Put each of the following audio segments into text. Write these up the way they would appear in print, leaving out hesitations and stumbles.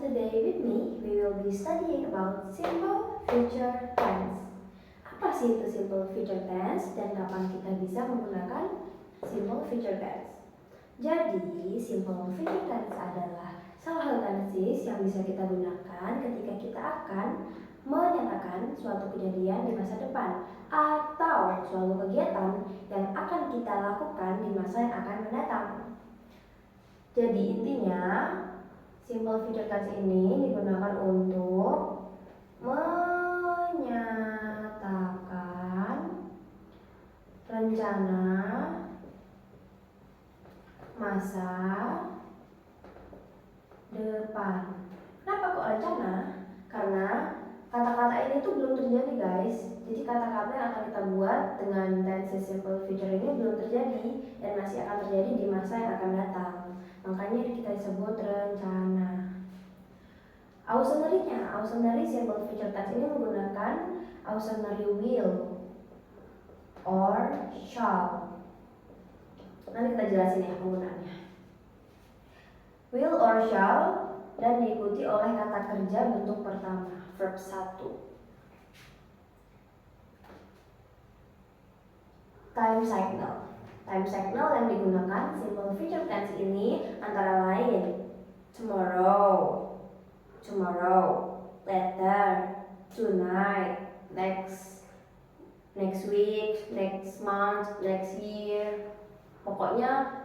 today with me, we will be studying about simple future tense. Apa sih itu simple future tense dan kapan kita bisa menggunakan simple future tense? Jadi, simple future tense adalah salah satu tenses yang bisa kita gunakan ketika kita akan menyatakan suatu kejadian di masa depan atau suatu kegiatan yang akan kita lakukan di masa yang akan mendatang. Jadi intinya, simple future tense ini digunakan untuk menyatakan rencana masa depan. Kenapa kok rencana? Karena kata-kata ini tuh belum terjadi, guys. Jadi kata-kata yang akan kita buat dengan tense simple future ini belum terjadi dan masih akan terjadi di masa yang akan datang. Makanya kita disebut rencana. Auxiliary simple future tense ini menggunakan auxiliary will or shall. Nanti kita jelasin ya penggunaannya. Will or shall dan diikuti oleh kata kerja bentuk pertama, verb 1. Time signal yang digunakan simple future tense ini antara lain tomorrow, later, tonight, next week, next month, next year. Pokoknya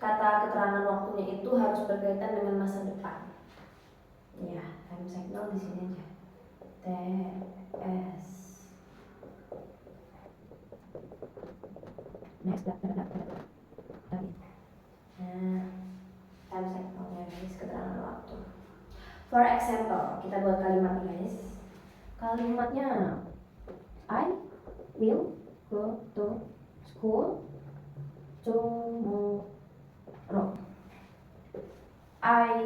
kata keterangan waktunya itu harus berkaitan dengan masa depan. Ya, time signal di sini aja. TS. Next, Nah, time signalnya guys, keterangan waktu. For example, kita buat kalimat guys. Kalimatnya, I will go to school tomorrow. I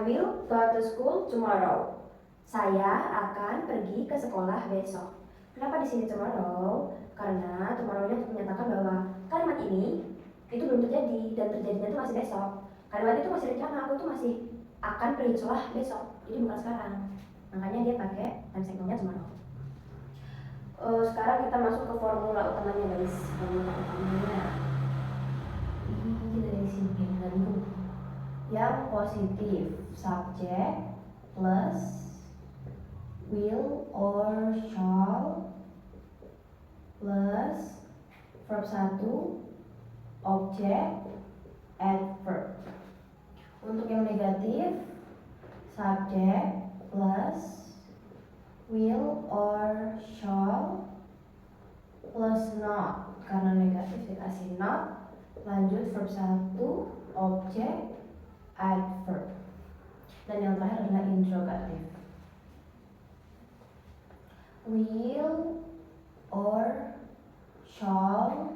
will go to school tomorrow. Saya akan pergi ke sekolah besok. Kenapa di sini tomorrow? Karena tomorrow-nya untuk menyatakan bahwa kalimat ini itu belum terjadi dan terjadinya itu masih besok. Kalimat itu masih rencana, aku itu masih akan pergi ke sekolah besok. Jadi bukan sekarang. Makanya dia pakai time signalnya tomorrow. Sekarang kita masuk ke formula utamanya guys. Formula utamanya ini dari sini dulu. Yang positif, subject plus will or shall plus verb 1, object, adverb. Untuk yang negatif, subject plus will or shall plus not. Karena negatif dikasih not. Lanjut verb 1, object, adverb. Dan yang terakhir adalah interrogatif. Will or shall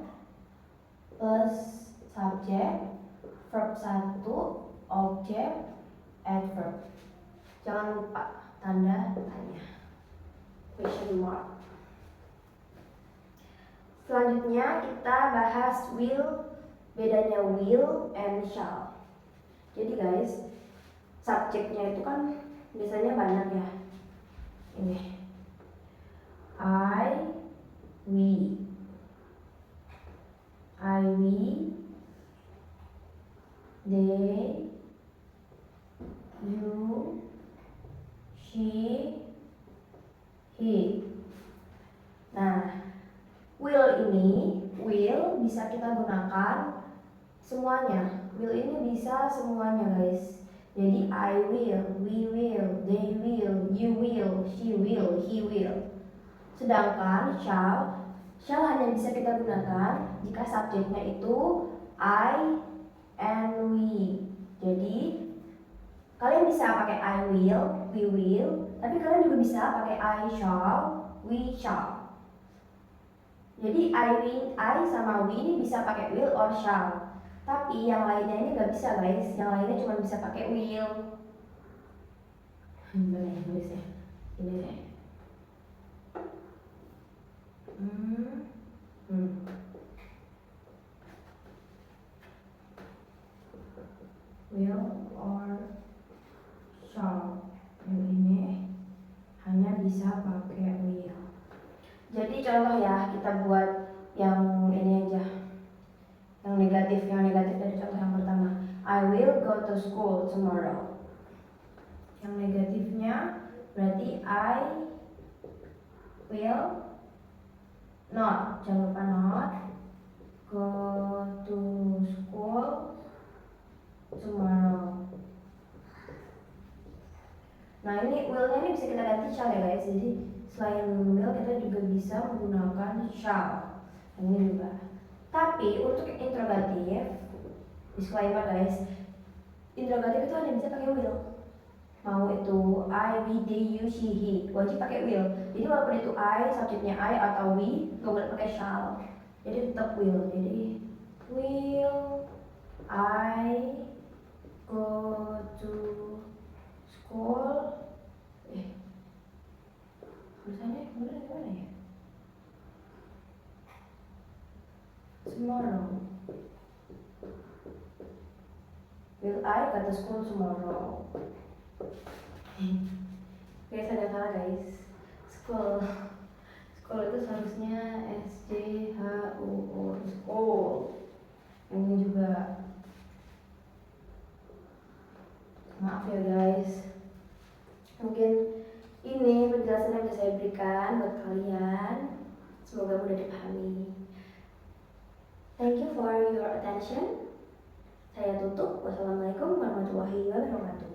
plus subject, verb 1, object, adverb. Jangan lupa tanda tanya, question mark. Selanjutnya kita bahas will, bedanya will and shall. Jadi guys, subjeknya itu kan biasanya banyak ya. Ini I, we, they, you, she, he. Nah, will bisa kita gunakan semuanya. Will ini bisa semuanya guys. Jadi I will, we will, they will, you will, she will, he will. Sedangkan shall hanya bisa kita gunakan jika subjeknya itu I and we. Jadi kalian bisa pakai I will, we will, tapi kalian juga bisa pakai I shall, we shall. Jadi I sama we ini bisa pakai will or shall. Tapi yang lainnya ini nggak bisa guys. Yang lainnya cuma bisa pakai will. Boleh tulis ya. Ini deh. Will or shall. Yang ini hanya bisa pakai will. Jadi contoh ya, kita buat yang ini aja, yang negatif dari contoh yang pertama. I will go to school tomorrow. Yang negatifnya berarti I will not, jangan lupa not, go to school tomorrow. Nah ini will-nya ini bisa kita ganti shall ya guys. Jadi selain will kita juga bisa menggunakan shall. Ini juga. Tapi untuk interrogatif, disclaimer guys, interrogatif itu hanya bisa pakai will. Mau itu I, we, they, you, she, he, wajib pakai will. Jadi walaupun itu I, subjeknya I atau we, gak boleh pakai shall. Jadi tetap will. Jadi will I go to school? Tulisannya bener gimana ya? Tomorrow. Will I go to school tomorrow? Guys, ada salah guys. School itu seharusnya SCHOOL, school. Yang ini juga. Maaf ya guys. Mungkin ini penjelasan yang bisa saya berikan buat kalian. Semoga mudah dipahami. Thank you for your attention. Saya tutup. Wassalamualaikum warahmatullahi wabarakatuh.